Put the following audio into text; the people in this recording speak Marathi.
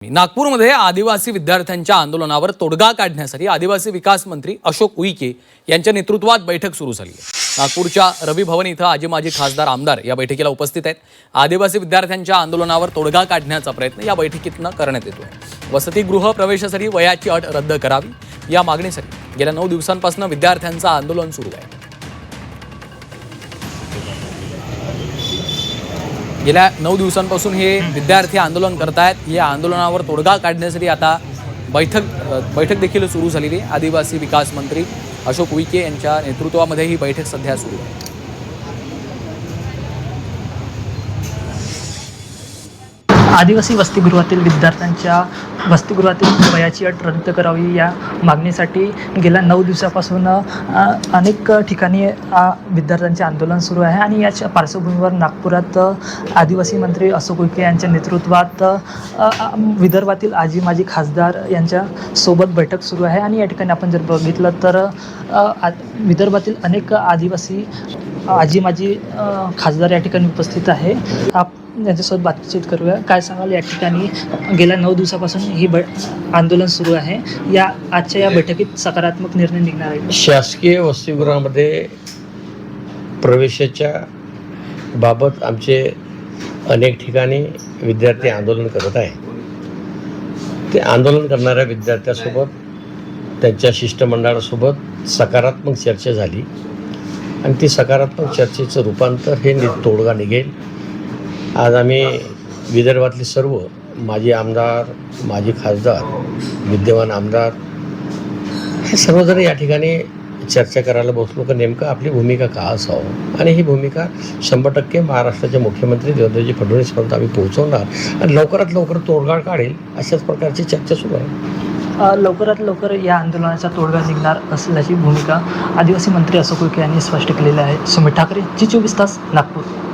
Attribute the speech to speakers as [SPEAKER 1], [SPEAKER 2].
[SPEAKER 1] नागपूरमध्ये आदिवासी विद्यार्थ्यांच्या आंदोलनावर तोडगा काढण्यासाठी आदिवासी विकास मंत्री अशोक उईके यांच्या नेतृत्वात बैठक सुरू झाली आहे। नागपूरच्या रवी भवन इथं आजी माजी खासदार आमदार या बैठकीला उपस्थित आहेत। आदिवासी विद्यार्थ्यांच्या आंदोलनावर तोडगा काढण्याचा प्रयत्न या बैठकीतून करण्यात येतोय। वसतिगृह प्रवेशासाठी वयाची अट रद्द करावी या मागणीसाठी गेल्या 9 दिवसांपासून विद्यार्थ्यांचं आंदोलन सुरू आहे। गेल्या 9 दिवसांपासून हे विद्यार्थी आंदोलन करतायत। या आंदोलनावर तोडगा काढण्यासाठी आता बैठक देखील सुरू झालेली आहे। आदिवासी विकास मंत्री अशोक उईके यांच्या नेतृत्वामध्ये ही बैठक सध्या सुरू आहे।
[SPEAKER 2] आदिवासी वसतिगृहातील विद्यार्थ्यांच्या वसतिगृहातील वयाची अट रद्द करावी या मागणीसाठी गेल्या 9 दिवसापासून अनेक ठिकाणी विद्यार्थ्यांचे आंदोलन सुरू आहे आणि याच्या पार्श्वभूमीवर नागपुरात आदिवासी मंत्री अशोक उईके यांच्या नेतृत्वात विदर्भातील आजी माजी खासदार यांच्या सोबत बैठक सुरू आहे। आणि या ठिकाणी आपण जर बघितलं तर विदर्भातील अनेक आदिवासी आजी माजी खासदार या ठिकाणी उपस्थित आहे। यांच्यासोबत बातचीत करूया। काय सांगाल, या ठिकाणी गेल्या 9 दिवसापासून ही आंदोलन सुरू आहे, या आजच्या या बैठकीत सकारात्मक निर्णय निघणार आहे?
[SPEAKER 3] शासकीय वसतिगृहामध्ये प्रवेशाच्या बाबत आमचे अनेक ठिकाणी विद्यार्थी आंदोलन करत आहे। ते आंदोलन करणाऱ्या विद्यार्थ्यांसोबत त्यांच्या शिष्टमंडळासोबत सकारात्मक चर्चा झाली आणि ती सकारात्मक चर्चेचं रूपांतर हे तोडगा निघेल। आज आम्ही विदर्भातले सर्व माजी आमदार, माजी खासदार, विद्यमान आमदार हे सर्वजण या ठिकाणी चर्चा करायला बसलो की नेमकं आपली भूमिका का असावं आणि ही भूमिका 100% महाराष्ट्राचे मुख्यमंत्री देवेंद्रजी फडणवीसपर्यंत आम्ही पोहोचवणार आणि लवकरात लवकर तोडगा काढेल अशाच प्रकारची चर्चा सुरू आहे।
[SPEAKER 2] लवकरात लवकर या आंदोलनाचा तोडगा निघणार असल्याची भूमिका आदिवासी मंत्री अशोक उईके यांनी स्पष्ट केलेली आहे। सुमित ठाकरे, जी 24 तास, नागपूर।